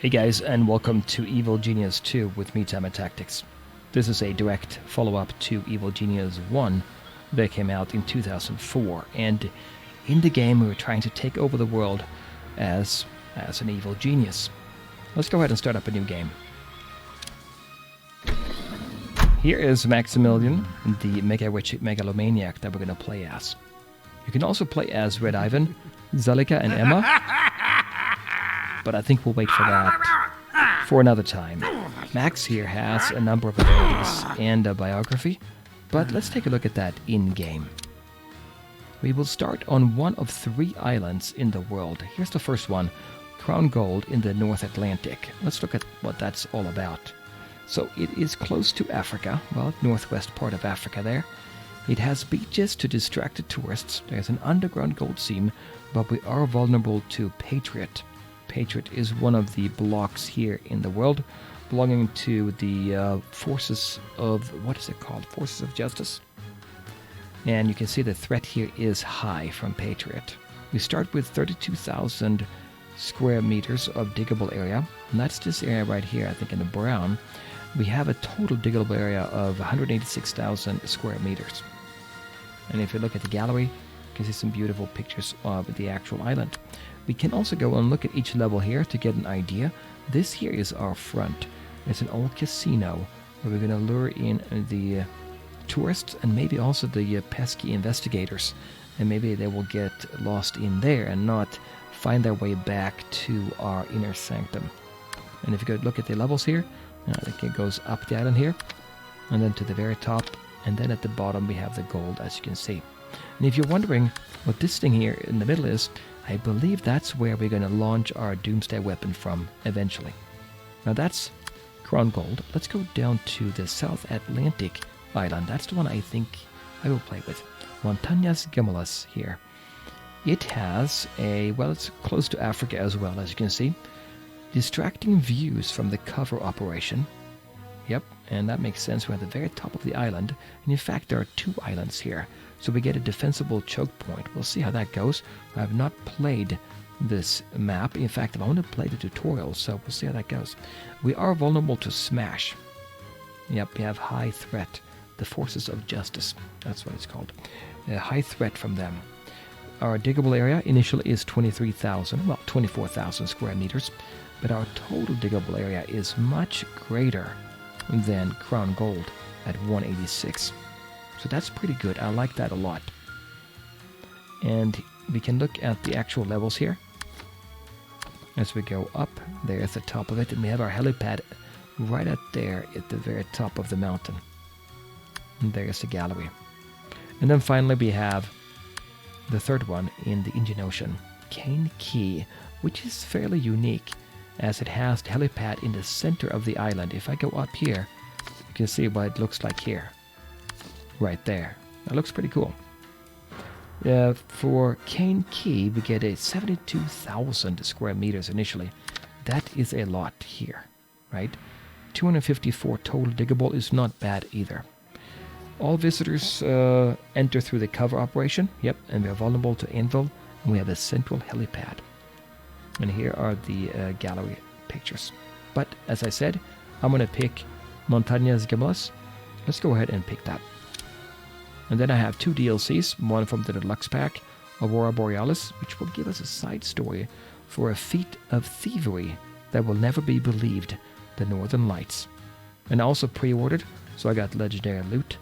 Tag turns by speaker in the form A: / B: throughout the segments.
A: Hey guys, and welcome to Evil Genius 2 with me, Time Tactics. This is a direct follow-up to Evil Genius 1 that came out in 2004, and in the game we were trying to take over the world as an evil genius. Let's go ahead and start up a new game. Here is Maximilian, the megalomaniac that we're going to play as. You can also play as Red Ivan, Zalika, and Emma, but I think we'll wait for that for another time. Max here has a number of abilities and a biography, but let's take a look at that in-game. We will start on one of 3 islands in the world. Here's the first one, Crown Gold in the North Atlantic. Let's look at what that's all about. So it is close to Africa, well, northwest part of Africa there. It has beaches to distracted tourists. There's an underground gold seam, but we are vulnerable to Patriot. Patriot is one of the blocks here in the world, belonging to the forces of, what is it called? Forces of Justice. And you can see the threat here is high from Patriot. We start with 32,000 square meters of diggable area, and that's this area right here, I think in the brown. We have a total diggable area of 186,000 square meters. And if you look at the gallery, you can see some beautiful pictures of the actual island. We can also go and look at each level here to get an idea. This here is our front. It's an old casino where we're going to lure in the tourists and maybe also the pesky investigators. And maybe they will get lost in there and not find their way back to our inner sanctum. And if you go look at the levels here, I think it goes up the island here, and then to the very top, and then at the bottom we have the gold, as you can see. And if you're wondering what this thing here in the middle is, I believe that's where we're going to launch our doomsday weapon from eventually. Now that's Crown Gold. Let's go down to the South Atlantic island. That's the one I think I will play with. Montañas Gemelas here. It has a, well, it's close to Africa as well, as you can see. Distracting views from the cover operation. Yep, and that makes sense. We're at the very top of the island, and in fact there are 2 islands here, so we get a defensible choke point. We'll see how that goes. I have not played this map. In fact, I've only played the tutorial, so we'll see how that goes. We are vulnerable to smash. Yep, we have high threat. The Forces of Justice, that's what it's called. A high threat from them. Our diggable area initially is 23,000, well, 24,000 square meters, but our total diggable area is much greater than Crown Gold at 186. So that's pretty good. I like that a lot. And we can look at the actual levels here. As we go up, there's the top of it, and we have our helipad right up there at the very top of the mountain. And there's the gallery. And then finally we have the third one in the Indian Ocean, Cane Key, which is fairly unique as it has the helipad in the center of the island. If I go up here, you can see what it looks like here. Right there. That looks pretty cool. For Cane Key, we get a 72,000 square meters initially. That is a lot here, right? 254 total diggable is not bad either. All visitors enter through the cover operation. Yep, and we are vulnerable to anvil, and we have a central helipad. And here are the gallery pictures. But as I said, I'm going to pick Montañas Gemelas. Let's go ahead and pick that. And then I have 2 DLCs, one from the deluxe pack, Aurora Borealis, which will give us a side story for a feat of thievery that will never be believed, the Northern Lights. And I also pre-ordered, so I got legendary loot.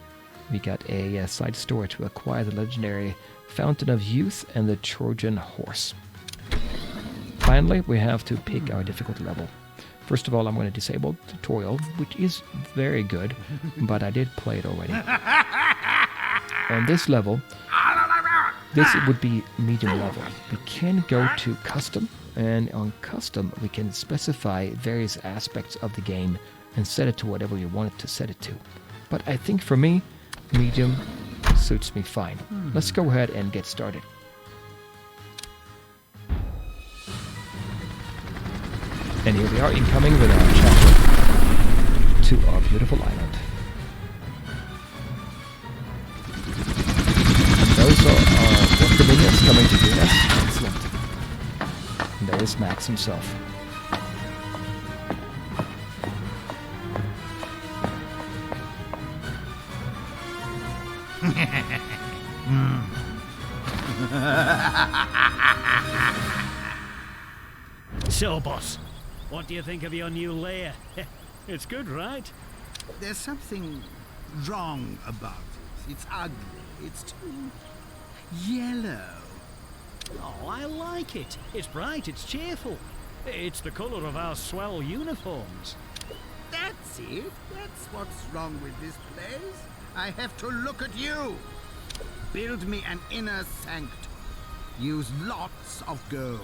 A: We got a side story to acquire the legendary Fountain of Youth and the Trojan Horse. Finally, we have to pick our difficulty level. First of all, I'm going to disable tutorial, which is very good, but I did play it already. On this level, this would be medium level. We can go to custom, and on custom we can specify various aspects of the game and set it to whatever you want it to set it to. But I think for me, medium suits me fine. Let's go ahead and get started. And here we are incoming with our chapter to our beautiful island. And those are our minions coming to greet us. Excellent. And there is Max himself.
B: So, boss, what do you think of your new lair? It's good, right?
C: There's something wrong about it. It's ugly. It's too yellow.
B: Oh, I like it. It's bright, it's cheerful. It's the colour of our swell uniforms.
C: That's it. That's what's wrong with this place. I have to look at you. Build me an inner sanctum. Use lots of gold.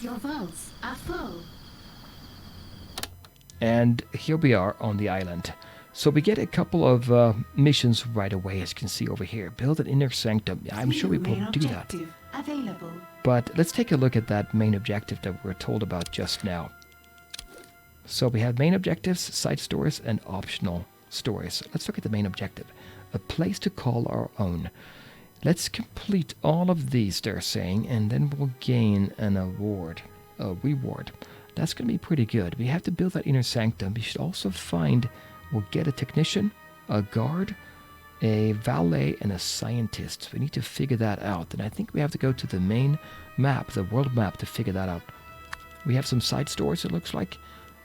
D: Your vaults are full.
A: And here we are on the island. So we get a couple of missions right away, as you can see over here. Build an inner sanctum. Yeah, I'm sure we will do that.
D: Available.
A: But let's take a look at that main objective that we were told about just now. So we have main objectives, side stories, and optional stories. Let's look at the main objective. A place to call our own. Let's complete all of these, they're saying, and then we'll gain an award, a reward. That's going to be pretty good. We have to build that inner sanctum. We should also find, we'll get a technician, a guard, a valet, and a scientist. We need to figure that out. And I think we have to go to the main map, the world map, to figure that out. We have some side stores, it looks like.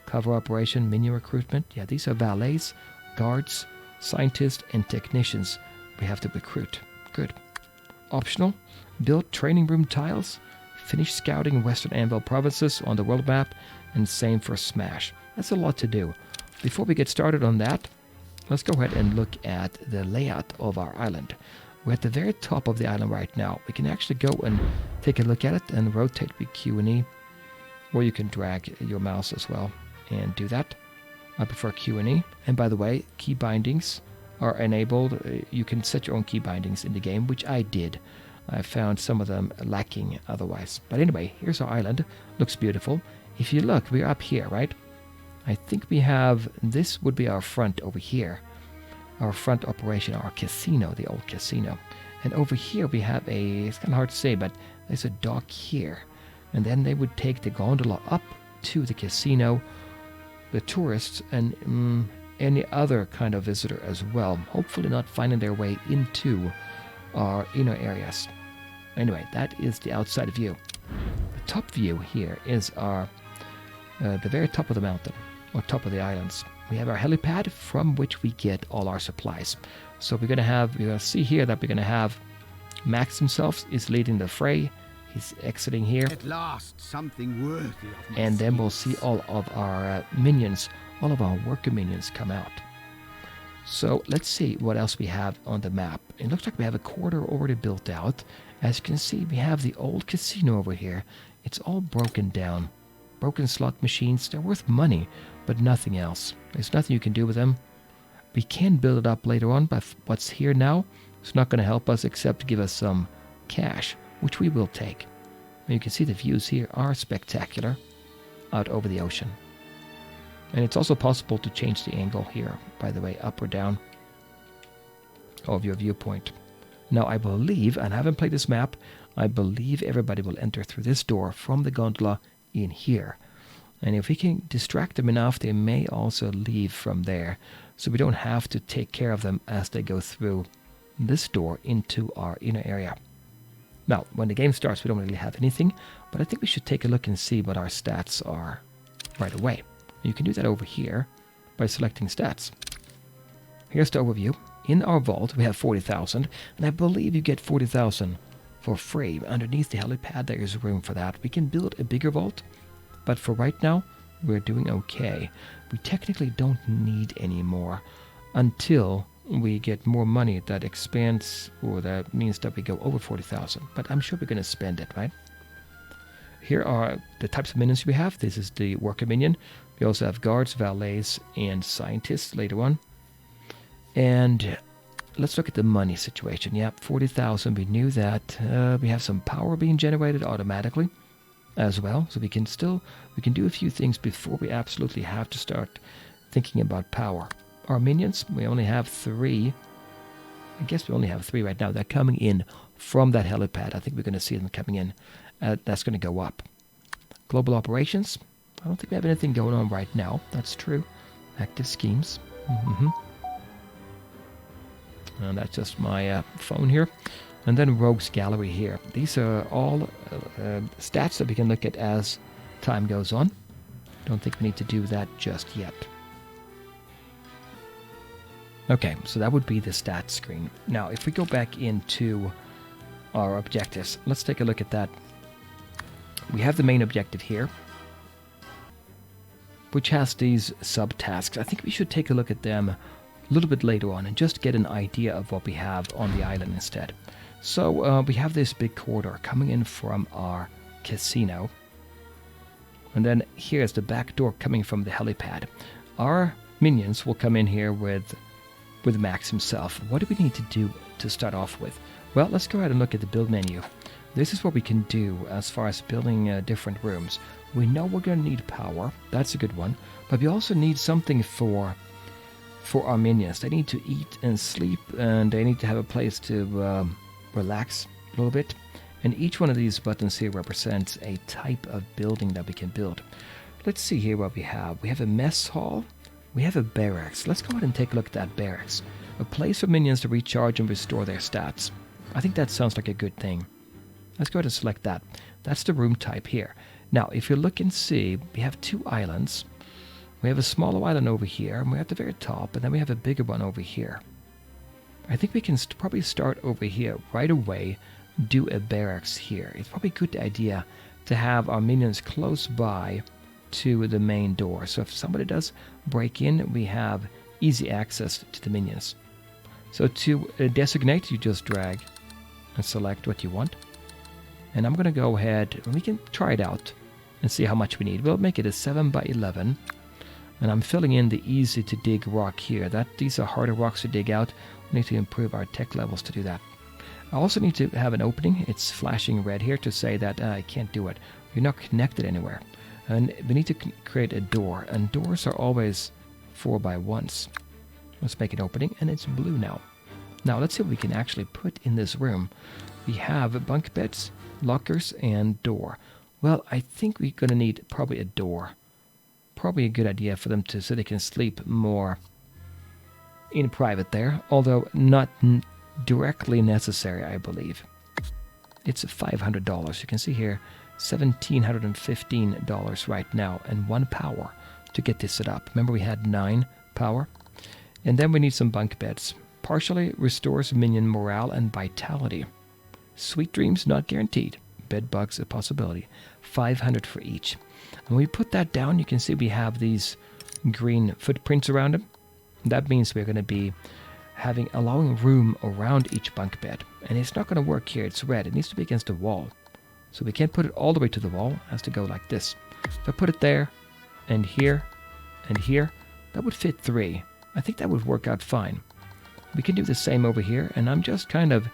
A: Cover operation, menu recruitment. Yeah, these are valets, guards, scientists, and technicians we have to recruit. Good. Optional, build training room tiles, finish scouting Western Anvil provinces on the world map, and same for Smash. That's a lot to do. Before we get started on that, let's go ahead and look at the layout of our island. We're at the very top of the island right now. We can actually go and take a look at it and rotate with Q and E, or you can drag your mouse as well and do that. I prefer Q and E. And by the way, key bindings are enabled. You can set your own key bindings in the game, which I did. I found some of them lacking otherwise. But anyway, here's our island. Looks beautiful. If you look, we're up here, right? I think we have, this would be our front over here. Our front operation, our casino, the old casino. And over here we have a, it's kind of hard to say, but there's a dock here. And then they would take the gondola up to the casino, the tourists, and any other kind of visitor as well. Hopefully not finding their way into our inner areas. Anyway, that is the outside view. The top view here is our the very top of the mountain, or top of the islands. We have our helipad from which we get all our supplies. So we're gonna see here that we're gonna have Max himself is leading the fray. He's exiting here.
C: At last, something worthy of my
A: And then we'll
C: schemes.
A: see all of our minions, all of our worker minions come out. So let's see what else we have on the map. It looks like we have a quarter already built out. As you can see, we have the old casino over here. It's all broken down. Broken slot machines, they're worth money, but nothing else. There's nothing you can do with them. We can build it up later on, but what's here now is not going to help us except to give us some cash, which we will take. And you can see the views here are spectacular out over the ocean. And it's also possible to change the angle here, by the way, up or down of your viewpoint. Now I believe, and I haven't played this map, I believe everybody will enter through this door from the gondola in here. And if we can distract them enough, they may also leave from there. So we don't have to take care of them as they go through this door into our inner area. Now, when the game starts, we don't really have anything, but I think we should take a look and see what our stats are right away. You can do that over here by selecting stats. Here's the overview. In our vault, we have 40,000, and I believe you get 40,000 for free. Underneath the helipad, there is room for that. We can build a bigger vault, but for right now, we're doing okay. We technically don't need any more until we get more money that expands, or that means that we go over 40,000. But I'm sure we're going to spend it, right? Here are the types of minions we have. This is the worker minion. We also have guards, valets, and scientists later on. And let's look at the money situation. Yep, 40,000. We knew that. We have some power being generated automatically as well. So we can do a few things before we absolutely have to start thinking about power. Our minions, we only have 3. I guess we only have 3 right now. They're coming in from that helipad. I think we're going to see them coming in. That's going to go up. Global operations. I don't think we have anything going on right now. That's true. Active schemes. And that's just my phone here. And then Rogue's Gallery here. These are all stats that we can look at as time goes on. Don't think we need to do that just yet. Okay, so that would be the stats screen. Now, if we go back into our objectives, let's take a look at that. We have the main objective here, which has these subtasks. I think we should take a look at them a little bit later on and just get an idea of what we have on the island instead. So we have this big corridor coming in from our casino. And then here's the back door coming from the helipad. Our minions will come in here with Max himself. What do we need to do to start off with? Well, let's go ahead and look at the build menu. This is what we can do as far as building different rooms. We know we're going to need power. That's a good one. But we also need something for our minions. They need to eat and sleep, and they need to have a place to relax a little bit. And each one of these buttons here represents a type of building that we can build. Let's see here what we have. We have a mess hall. We have a barracks. Let's go ahead and take a look at that barracks. A place for minions to recharge and restore their stats. I think that sounds like a good thing. Let's go ahead and select that. That's the room type here. Now, if you look and see, we have two islands. We have a smaller island over here, and we're at the very top, and then we have a bigger one over here. I think we can probably start over here right away, do a barracks here. It's probably a good idea to have our minions close by to the main door. So if somebody does break in, we have easy access to the minions. So to designate, you just drag and select what you want. And I'm going to go ahead, and we can try it out and see how much we need. We'll make it a 7 by 11. And I'm filling in the easy to dig rock here. These are harder rocks to dig out. We need to improve our tech levels to do that. I also need to have an opening. It's flashing red here to say that I can't do it. You're not connected anywhere. And we need to create a door. And doors are always 4 by 1s. Let's make an opening, and it's blue now. Now let's see what we can actually put in this room. We have bunk beds, lockers, and door. Well, I think we're going to need probably a door. Probably a good idea for them so they can sleep more in private there, although not directly necessary, I believe. It's $500. You can see here $1,715 right now, and 1 power to get this set up. Remember, we had 9 power. And then we need some bunk beds. Partially restores minion morale and vitality. Sweet dreams not guaranteed. Bed bugs a possibility. 500 for each. When we put that down, you can see we have these green footprints around them. That means we're going to be allowing room around each bunk bed. And it's not going to work here. It's red. It needs to be against the wall. So we can't put it all the way to the wall. It has to go like this. If I put it there, and here, that would fit 3. I think that would work out fine. We can do the same over here, and I'm just kind of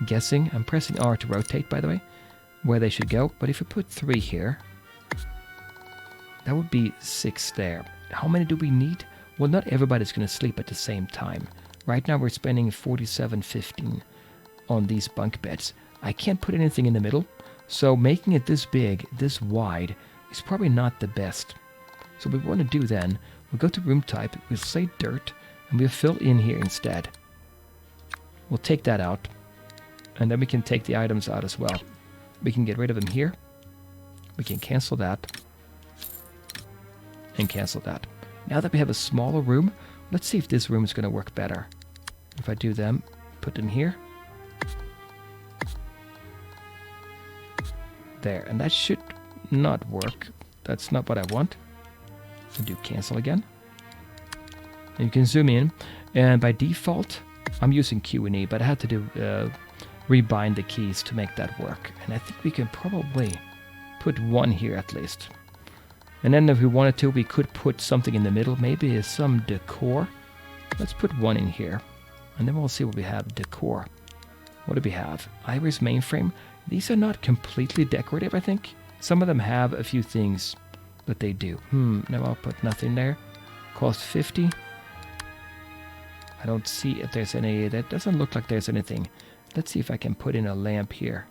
A: guessing. I'm pressing R to rotate, by the way, where they should go. But if we put 3 here, that would be 6 there. How many do we need? Well, not everybody's going to sleep at the same time. Right now we're spending $47.15 on these bunk beds. I can't put anything in the middle, so making it this big, this wide, is probably not the best. So what we want to do then, we'll go to room type, we'll say dirt, and we'll fill in here instead. We'll take that out, and then we can take the items out as well. We can get rid of them here. We can cancel that, and cancel that. Now that we have a smaller room, let's see if this room is going to work better. If I do them, put them here. There, and that should not work. That's not what I want. So do cancel again. And you can zoom in, and by default, I'm using Q and E, but I had to do rebind the keys to make that work. And I think we can probably put 1 here at least. And then if we wanted to, we could put something in the middle, maybe some decor. Let's put 1 in here, and then we'll see what we have. Decor. What do we have? Iris mainframe. These are not completely decorative, I think. Some of them have a few things that they do. No, I'll put nothing there. Cost 50. I don't see if there's any. That doesn't look like there's anything. Let's see if I can put in a lamp here.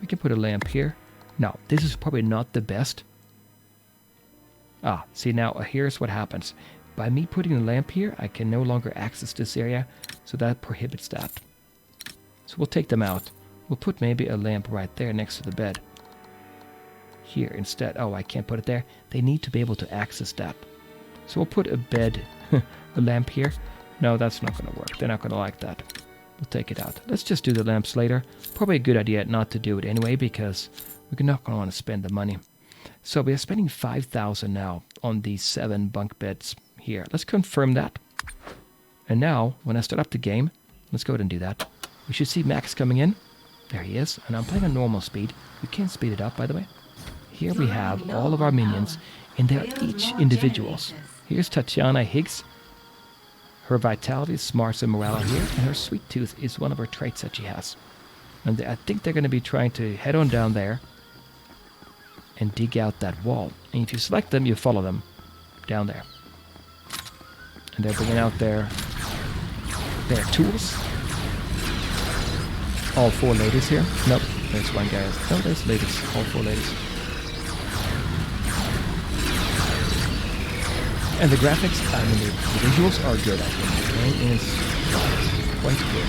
A: We can put a lamp here. Now, this is probably not the best. See now, here's what happens. by me putting a lamp here, I can no longer access this area, so that prohibits that. So we'll take them out. We'll put maybe a lamp right there next to the bed. Here instead. Oh, I can't put it there. They need to be able to access that. So we'll put a bed, a lamp here. No, that's not going to work. They're not going to like that. We'll take it out. Let's just do the lamps later. Probably a good idea not to do it anyway, because we're not going to want to spend the money. So we are spending 5,000 now on these 7 bunk beds here. Let's confirm that. And now, when I start up the game, let's go ahead and do that. We should see Max coming in. There he is. And I'm playing on normal speed. We can speed it up, by the way. Here we have all of our minions, and they're each individuals. Here's Tatiana Higgs. Her vitality, smarts, and morale are here, and her sweet tooth is one of her traits that she has. And I think they're going to be trying to head on down there and dig out that wall. And if you select them, you follow them down there. And they're bringing out their tools. All 4 ladies here. Nope, there's one guy. No, there's ladies. All 4 ladies. And the graphics, I mean, the visuals are good, I think. The game is quite good.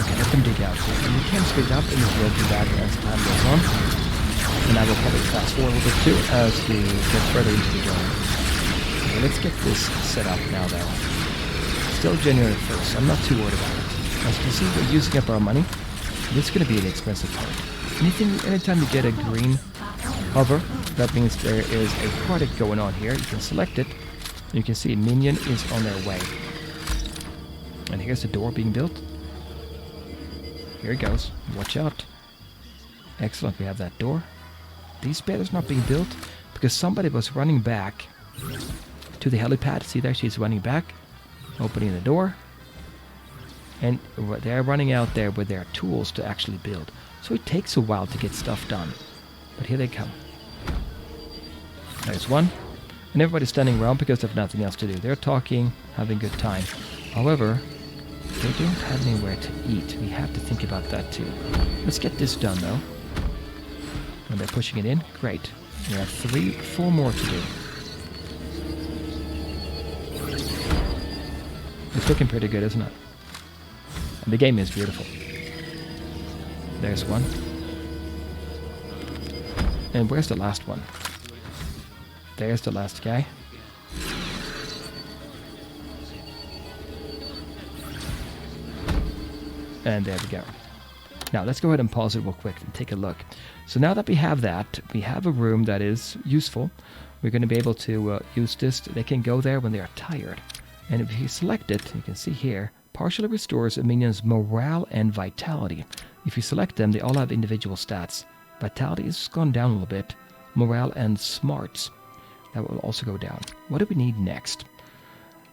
A: Okay, let them dig out here. And we can speed it up, and we'll do that as time goes on. And I will probably fast forward a little bit too as we get further into the game. Okay, let's get this set up now, though. Still January 1st, I'm not too worried about it. As you can see, we're using up our money. This is going to be an expensive part. Anytime you get a green hover, that means there is a project going on here. You can select it. You can see a minion is on their way. And here's the door being built. Here it goes. Watch out. Excellent, we have that door. This bed is not being built because somebody was running back to the helipad. See there, she's running back, opening the door. And they're running out there with their tools to actually build. So it takes a while to get stuff done. But here they come. There's one. And everybody's standing around because they have nothing else to do. They're talking, having a good time. However, they don't have anywhere to eat. We have to think about that too. Let's get this done though. And they're pushing it in. Great. We have 4 more to do. It's looking pretty good, isn't it? And the game is beautiful. There's one. And where's the last one? There's the last guy. And there we go. Now let's go ahead and pause it real quick and take a look. So now that we have that, we have a room that is useful. We're going to be able to use this. They can go there when they are tired. And if you select it, you can see here, partially restores a minion's morale and vitality. If you select them, they all have individual stats. Vitality has gone down a little bit. Morale and smarts, that will also go down. What do we need next?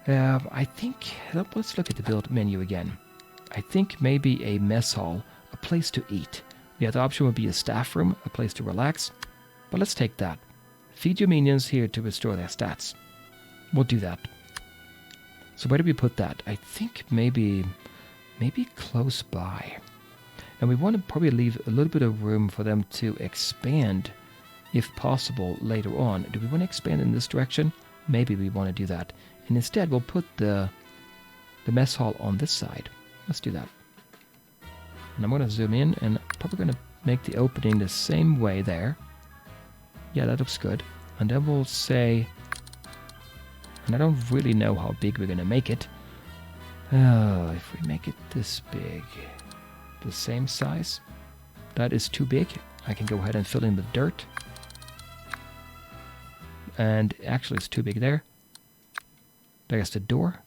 A: I think, let's look at the build menu again. I think maybe a mess hall, a place to eat. The other option would be a staff room, a place to relax. But let's take that. Feed your minions here to restore their stats. We'll do that. So where do we put that? I think maybe close by. And we want to probably leave a little bit of room for them to expand, if possible, later on. Do we want to expand in this direction? Maybe we want to do that. And instead, we'll put the mess hall on this side. Let's do that. And I'm going to zoom in, and probably going to make the opening the same way there. Yeah, that looks good. And then we'll say, and I don't really know how big we're going to make it. Oh, if we make it this big, the same size, that is too big. I can go ahead and fill in the dirt. And actually it's too big there. There's the door.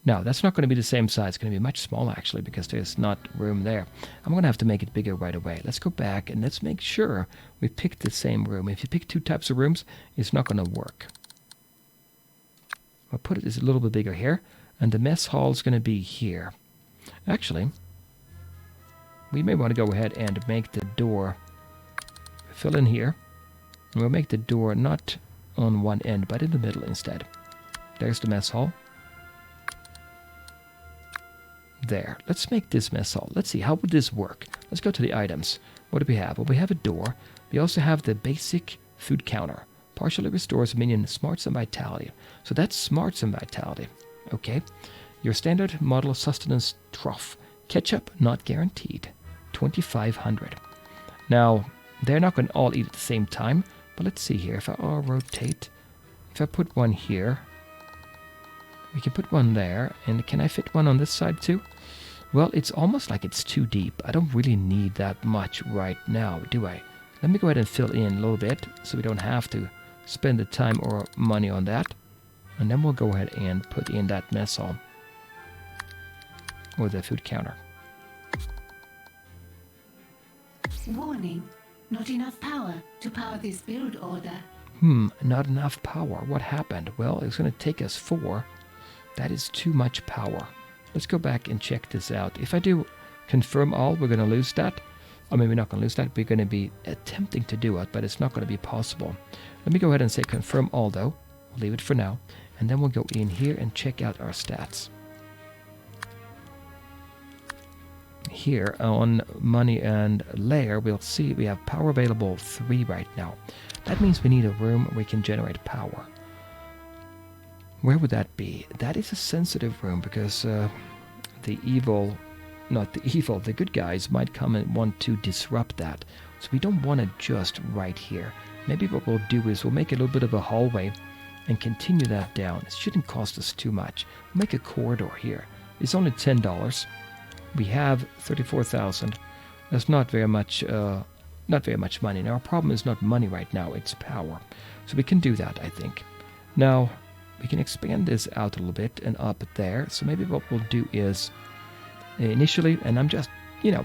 A: No, that's not going to be the same size. It's going to be much smaller actually because there's not room there. I'm going to have to make it bigger right away. Let's go back and let's make sure we pick the same room. If you pick 2 types of rooms, it's not going to work. I'll put it a little bit bigger here. And the mess hall is going to be here. Actually, we may want to go ahead and make the door fill in here. And we'll make the door not on one end, but in the middle instead. There's the mess hall. There. Let's make this mess hall. Let's see, how would this work? Let's go to the items. What do we have? Well, we have a door. We also have the basic food counter. Partially restores minion smarts and vitality. So that's smarts and vitality. Okay. Your standard model sustenance trough. Ketchup not guaranteed. 2,500. Now, they're not going to all eat at the same time. But let's see here. If I rotate, if I put one here, we can put one there. And can I fit one on this side too? Well, it's almost like it's too deep. I don't really need that much right now, do I? Let me go ahead and fill in a little bit so we don't have to spend the time or money on that. And then we'll go ahead and put in that mess hall. Or the food counter.
D: Warning. Not enough power to power this build order.
A: Not enough power. What happened? Well, it's going to take us 4. That is too much power. Let's go back and check this out. If I do confirm all, we're going to lose that. I mean, we're not going to lose that. We're going to be attempting to do it, but it's not going to be possible. Let me go ahead and say confirm all, though. We'll leave it for now. And then we'll go in here and check out our stats. Here on money and layer, we'll see we have power available 3 right now. That means we need a room where we can generate power. Where would that be? That is a sensitive room because the good guys might come and want to disrupt that. So we don't want it just right here. Maybe what we'll do is we'll make a little bit of a hallway and continue that down. It shouldn't cost us too much. We'll make a corridor here. It's only $10. We have 34,000. That's not very much money. Now our problem is not money right now, it's power. So we can do that, I think. Now we can expand this out a little bit and up there. So maybe what we'll do is initially, and I'm just,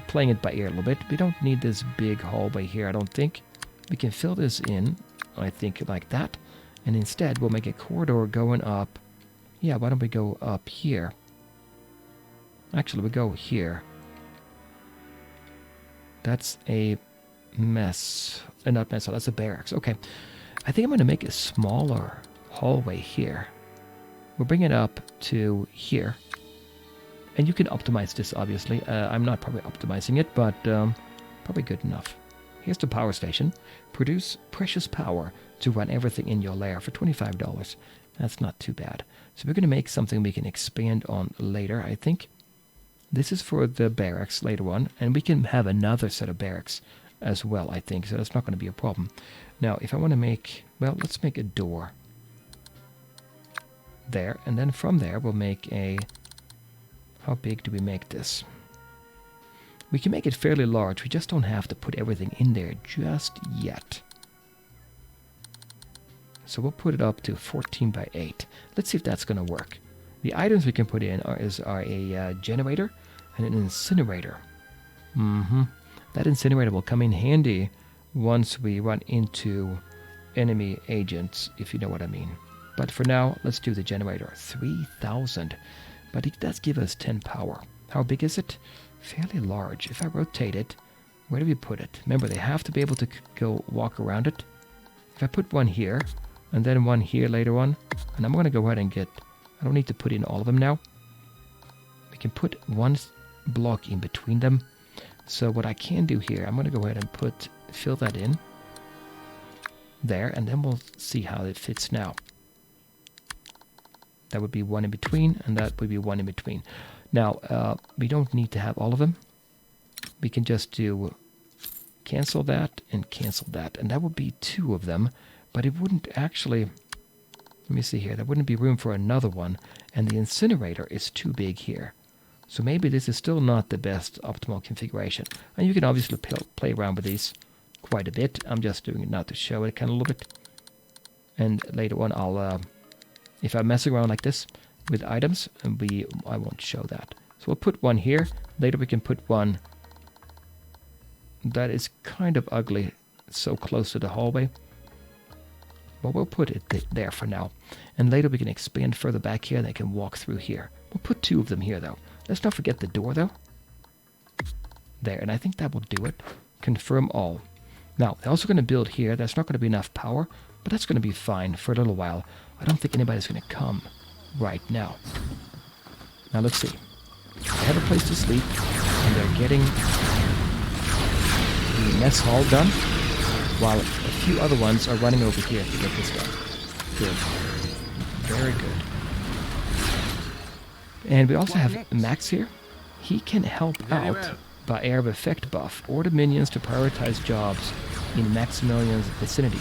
A: playing it by ear a little bit. We don't need this big hallway here, I don't think. We can fill this in, I think, like that. And instead we'll make a corridor going up. Yeah, why don't we go up here? Actually, we go here. That's a mess. Not mess, that's a barracks. Okay. I think I'm going to make a smaller hallway here. We'll bring it up to here. And you can optimize this, obviously. I'm not probably optimizing it, but probably good enough. Here's the power station. Produce precious power to run everything in your lair for $25. That's not too bad. So we're going to make something we can expand on later, I think. This is for the barracks later on, and we can have another set of barracks as well, I think, so that's not going to be a problem. Now, if I want to make, well, let's make a door there, and then from there we'll make a, how big do we make this? We can make it fairly large, we just don't have to put everything in there just yet. So we'll put it up to 14 by 8. Let's see if that's going to work. The items we can put in are a generator and an incinerator. That incinerator will come in handy once we run into enemy agents, if you know what I mean. But for now, let's do the generator. 3,000. But it does give us 10 power. How big is it? Fairly large. If I rotate it, where do we put it? Remember, they have to be able to go walk around it. If I put one here, and then one here later on, and I'm going to go ahead and get... I don't need to put in all of them now. We can put one block in between them. So what I can do here, I'm going to go ahead and fill that in there, and then we'll see how it fits now. That would be one in between, and that would be one in between. Now, we don't need to have all of them. We can just do cancel that and cancel that, and that would be 2 of them, but it wouldn't actually... Let me see here. There wouldn't be room for another one, and the incinerator is too big here. So maybe this is still not the best optimal configuration. And you can obviously play around with these quite a bit. I'm just doing it now to show it kind of a little bit. And later on, I'll, if I'm messing around like this with items, I won't show that. So we'll put one here. Later we can put one that is kind of ugly, so close to the hallway. But we'll put it there for now. And later we can expand further back here and they can walk through here. We'll put 2 of them here though. Let's not forget the door though. There, and I think that will do it. Confirm all. Now, they're also going to build here. There's not going to be enough power, but that's going to be fine for a little while. I don't think anybody's going to come right now. Now let's see. They have a place to sleep, and they're getting the mess hall done. while a few other ones are running over here to get this done. Good. Very good. And we also have Max here. He can help out by Air of Effect buff. Order minions to prioritize jobs in Maximilian's vicinity.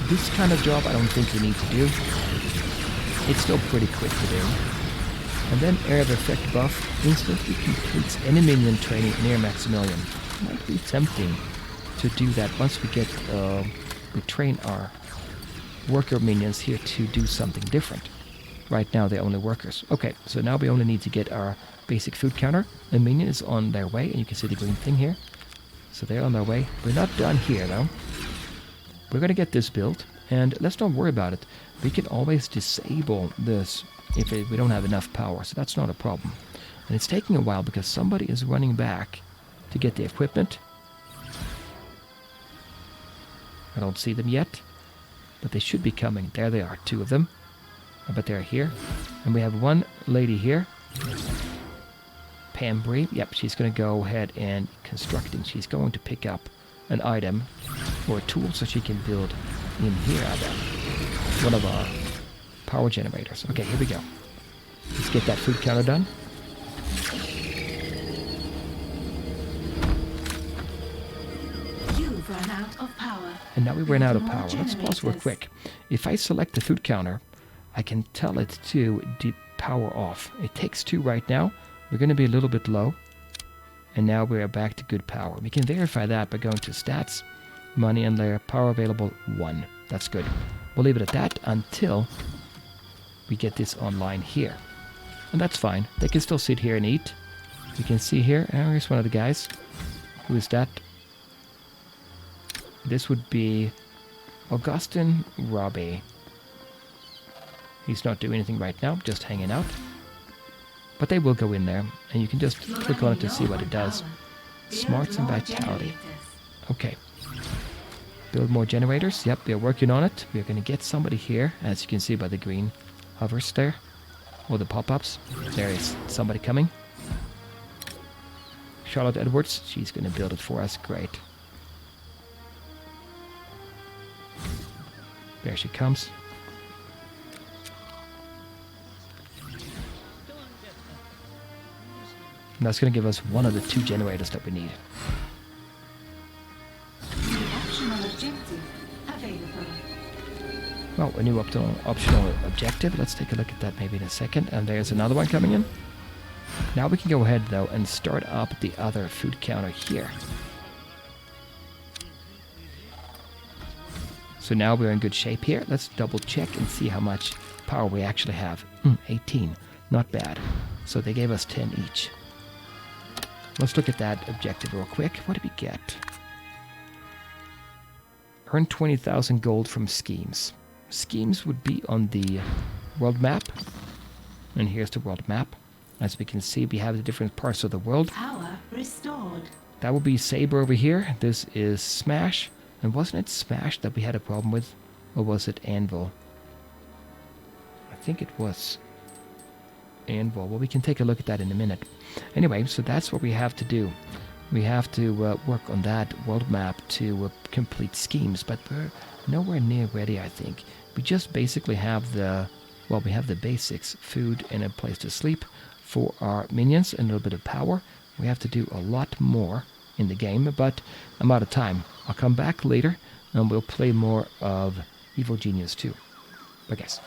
A: This kind of job I don't think we need to do. It's still pretty quick to do. And then Air of Effect buff instantly completes any minion training near Maximilian. Might be tempting to do that once we get we train our worker minions here to do something different. Right now they're only workers. Okay, so now we only need to get our basic food counter. The minion is on their way, and you can see the green thing here. So they're on their way. We're not done here though. We're gonna get this built, and let's not worry about it. We can always disable this if we don't have enough power, so that's not a problem. And it's taking a while because somebody is running back to get the equipment. I don't see them yet, but they should be coming. There they are, 2 of them. I bet they're here. And we have one lady here. Pam Bree. Yep, she's going to go ahead and constructing. She's going to pick up an item or a tool so she can build in here, I bet. One of our power generators. Okay, here we go. Let's get that food counter done.
D: You've run out of power.
A: And now we ran out of power.
D: More
A: Let's pause real
D: generators.
A: quick. If I select the food counter, I can tell it to power off. It takes 2 right now. We're going to be a little bit low. And now we are back to good power. We can verify that by going to stats, money and layer, power available 1. That's good. We'll leave it at that until we get this online here. And that's fine. They can still sit here and eat. You can see here, here's one of the guys. Who is that? This would be Augustin Robbie. He's not doing anything right now, just hanging out. But they will go in there, and you can just click on it to see what it does. Smarts and vitality. Okay. Build more generators. Yep, we are working on it. We are going to get somebody here, as you can see by the green hovers there. Or the pop-ups. There is somebody coming. Charlotte Edwards. She's going to build it for us. Great. There she comes. And that's going to give us one of the 2 generators that we need.
D: Optional objective available.
A: Well, a new optional objective. Let's take a look at that maybe in a second. And there's another one coming in. Now we can go ahead, though, and start up the other food counter here. So now we're in good shape here. Let's double check and see how much power we actually have. 18. Not bad. So they gave us 10 each. Let's look at that objective real quick. What did we get? Earn 20,000 gold from schemes. Schemes would be on the world map. And here's the world map. As we can see, we have the different parts of the world.
D: Power restored.
A: That would be Saber over here. This is Smash. And wasn't it Smash that we had a problem with? Or was it Anvil? I think it was Anvil. Well, we can take a look at that in a minute. Anyway, so that's what we have to do. We have to work on that world map to complete schemes, but we're nowhere near ready, I think. We just basically have the basics, food and a place to sleep for our minions and a little bit of power. We have to do a lot more in the game, but I'm out of time. I'll come back later and we'll play more of Evil Genius 2. But guys.